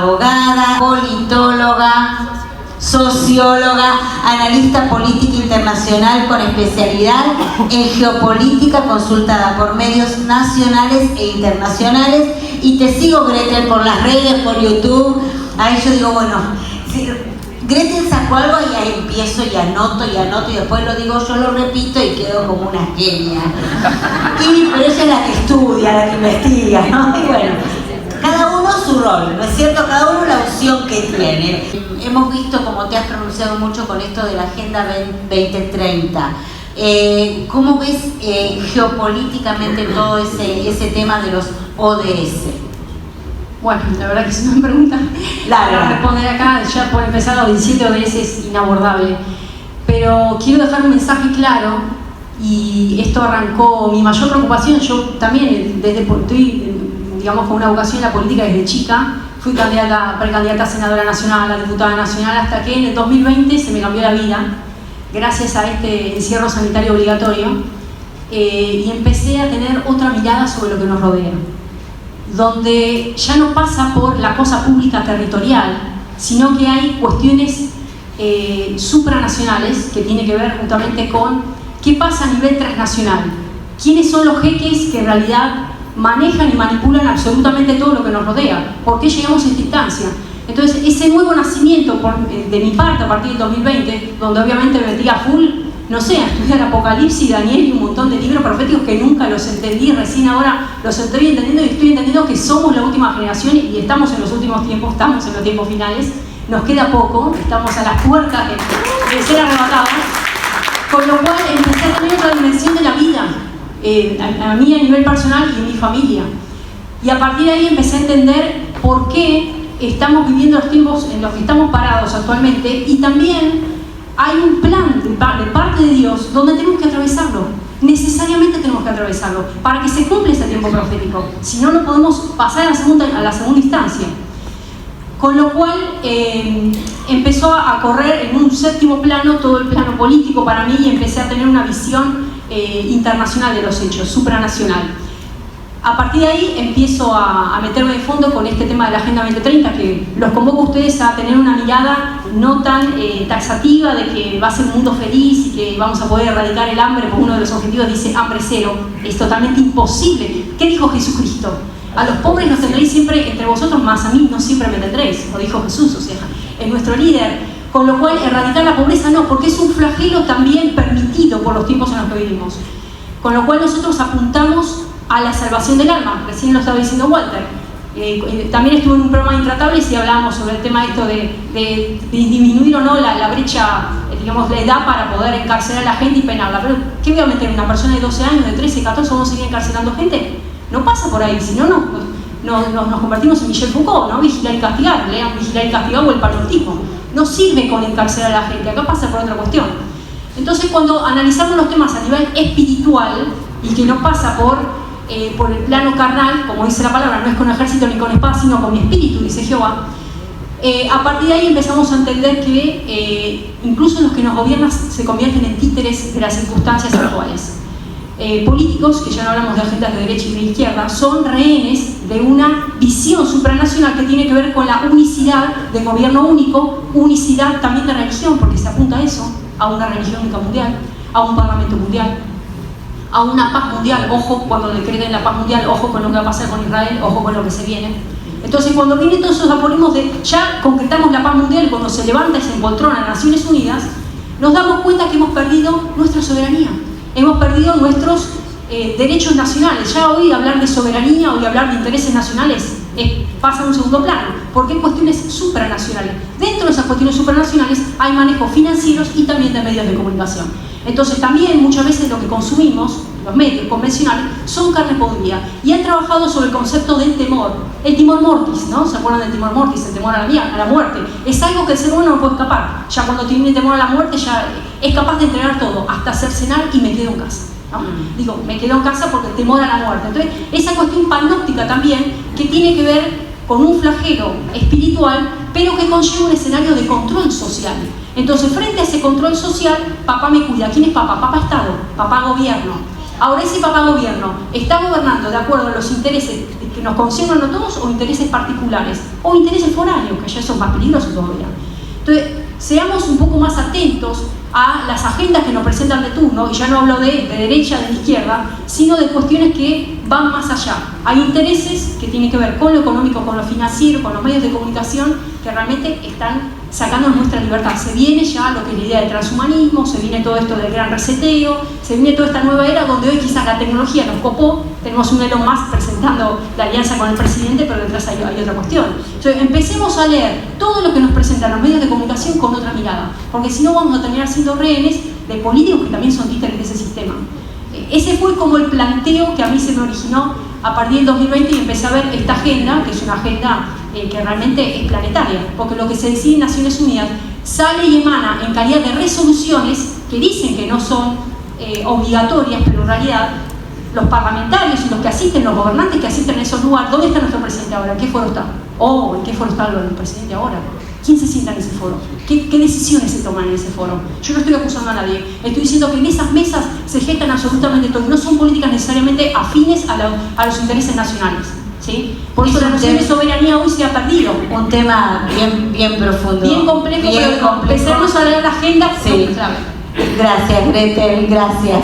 abogada, politóloga, socióloga, analista política internacional con especialidad en geopolítica, consultada por medios nacionales e internacionales. Y te sigo, Gretel, por las redes, por YouTube. Ahí yo digo, bueno, si Gretel sacó algo y ahí empiezo y anoto y después lo digo, yo lo repito y quedo como una genia. Pero ella es la que estudia, la que investiga, ¿no? Y bueno, cada uno su rol, ¿no es cierto? Cada uno la opción que tiene. Hemos visto como te has pronunciado mucho con esto de la Agenda 2030. ¿Cómo ves geopolíticamente todo ese tema de los ODS? Bueno, la verdad que es una pregunta para responder acá, ya por empezar los 17 ODS es inabordable. Pero quiero dejar un mensaje claro, y esto arrancó mi mayor preocupación. Yo también, estoy, digamos, con una vocación en la política desde chica. Fui precandidata a senadora nacional, a diputada nacional, hasta que en el 2020 se me cambió la vida, gracias a este encierro sanitario obligatorio, y empecé a tener otra mirada sobre lo que nos rodea, donde ya no pasa por la cosa pública territorial, sino que hay cuestiones supranacionales que tienen que ver justamente con qué pasa a nivel transnacional, quiénes son los jeques que en realidad manejan y manipulan absolutamente todo lo que nos rodea, por qué llegamos a esta instancia. Entonces, ese nuevo nacimiento de mi parte a partir del 2020, donde obviamente me metí a full, no sé, a estudiar Apocalipsis, Daniel y un montón de libros proféticos que nunca los entendí, recién ahora los estoy entendiendo, y estoy entendiendo que somos la última generación y estamos en los últimos tiempos, estamos en los tiempos finales, nos queda poco, estamos a las puertas de ser arrebatados, con lo cual empecé a tener otra dimensión de la vida, a mí a nivel personal y en mi familia. Y a partir de ahí empecé a entender por qué estamos viviendo los tiempos en los que estamos parados actualmente, y también hay un plan de parte de Dios donde tenemos que atravesarlo. Necesariamente tenemos que atravesarlo para que se cumpla ese tiempo profético. Si no, no podemos pasar a la segunda instancia. Con lo cual empezó a correr en un séptimo plano todo el plano político para mí, y empecé a tener una visión internacional de los hechos, supranacional. A partir de ahí empiezo a meterme de fondo con este tema de la Agenda 2030, que los convoco a ustedes a tener una mirada no tan taxativa de que va a ser un mundo feliz y que vamos a poder erradicar el hambre, porque uno de los objetivos dice hambre cero. Es totalmente imposible. ¿Qué dijo Jesucristo? A los pobres los tendréis siempre entre vosotros, más a mí no siempre me tendréis, lo dijo Jesús, o sea, es nuestro líder. Con lo cual, erradicar la pobreza no, porque es un flagelo también permitido por los tiempos en los que vivimos. Con lo cual nosotros apuntamos a la salvación del alma, recién lo estaba diciendo Walter. También estuve en un programa de Intratables y hablábamos sobre el tema esto de disminuir o no la brecha, digamos, la edad para poder encarcelar a la gente y penarla. Pero, ¿qué voy a meter? ¿Una persona de 12 años, de 13, 14, vamos a seguir encarcelando gente? No pasa por ahí, si no, nos convertimos en Michel Foucault, ¿no? Vigilar y castigar, lean Vigilar y castigar o el panoptismo. No sirve con encarcelar a la gente, acá pasa por otra cuestión. Entonces, cuando analizamos los temas a nivel espiritual, y que no pasa por el plano carnal, como dice la palabra, no es con ejército ni con espada, sino con mi espíritu, dice Jehová, a partir de ahí empezamos a entender que incluso los que nos gobiernan se convierten en títeres de las circunstancias actuales. Políticos, que ya no hablamos de agendas de derecha y de izquierda, son rehenes de una visión supranacional que tiene que ver con la unicidad de gobierno único, unicidad también de religión, porque se apunta a eso, a una religión única mundial, a un parlamento mundial, a una paz mundial. Ojo cuando decreten la paz mundial, ojo con lo que va a pasar con Israel, ojo con lo que se viene. Entonces, cuando vienen todos esos aforismos de ya concretamos la paz mundial, cuando se levanta y se empoltrona en Naciones Unidas, nos damos cuenta que hemos perdido nuestra soberanía. Hemos perdido nuestros derechos nacionales. Ya hoy hablar de soberanía, hoy hablar de intereses nacionales pasa a un segundo plano, porque hay cuestiones supranacionales. Dentro de esas cuestiones supranacionales hay manejos financieros y también de medios de comunicación. Entonces también muchas veces lo que consumimos, los medios convencionales, son carne podrida, y han trabajado sobre el concepto del temor, el timor mortis, ¿no? ¿Se acuerdan del timor mortis? El temor a la muerte. Es algo que el ser humano no puede escapar. Ya cuando tiene temor a la muerte ya es capaz de entregar todo, hasta cercenar y me quedo en casa, ¿no? Digo, me quedo en casa porque el temor a la muerte. Entonces, esa cuestión panóptica también, que tiene que ver con un flagelo espiritual, pero que conlleva un escenario de control social. Entonces, frente a ese control social, papá me cuida. ¿Quién es papá? Papá Estado, papá gobierno. Ahora, ese papá gobierno está gobernando de acuerdo a los intereses que nos conciernen a todos o intereses particulares o intereses foráneos, que ya son más peligrosos todavía. Entonces, seamos un poco más atentos a las agendas que nos presentan de turno, y ya no hablo de derecha, de izquierda, sino de cuestiones que van más allá. Hay intereses que tienen que ver con lo económico, con lo financiero, con los medios de comunicación, que realmente están sacando nuestra libertad. Se viene ya lo que es la idea del transhumanismo, se viene todo esto del gran reseteo, se viene toda esta nueva era donde hoy quizás la tecnología nos copó, tenemos un Elon Musk presentando la alianza con el presidente, pero detrás hay otra cuestión. Entonces empecemos a leer todo lo que nos presentan los medios de comunicación con otra mirada, porque si no vamos a terminar siendo rehenes de políticos que también son títeres de ese sistema. Ese fue como el planteo que a mí se me originó a partir del 2020 y empecé a ver esta agenda, que es una agenda que realmente es planetaria, porque lo que se decide en Naciones Unidas sale y emana en calidad de resoluciones que dicen que no son obligatorias, pero en realidad los parlamentarios y los que asisten, los gobernantes que asisten a esos lugares, ¿dónde está nuestro presidente ahora? ¿En qué foro está? ¿En qué foro está el presidente ahora? ¿Quién se sienta en ese foro? ¿Qué decisiones se toman en ese foro? Yo no estoy acusando a nadie, estoy diciendo que en esas mesas se gestan absolutamente todo, no son políticas necesariamente afines a los intereses nacionales. ¿Sí? Por eso la noción de soberanía hoy se ha perdido. Un tema bien profundo. Bien complejo, pero empezarnos a leer la agenda. Sí. Gracias, Gretel, gracias.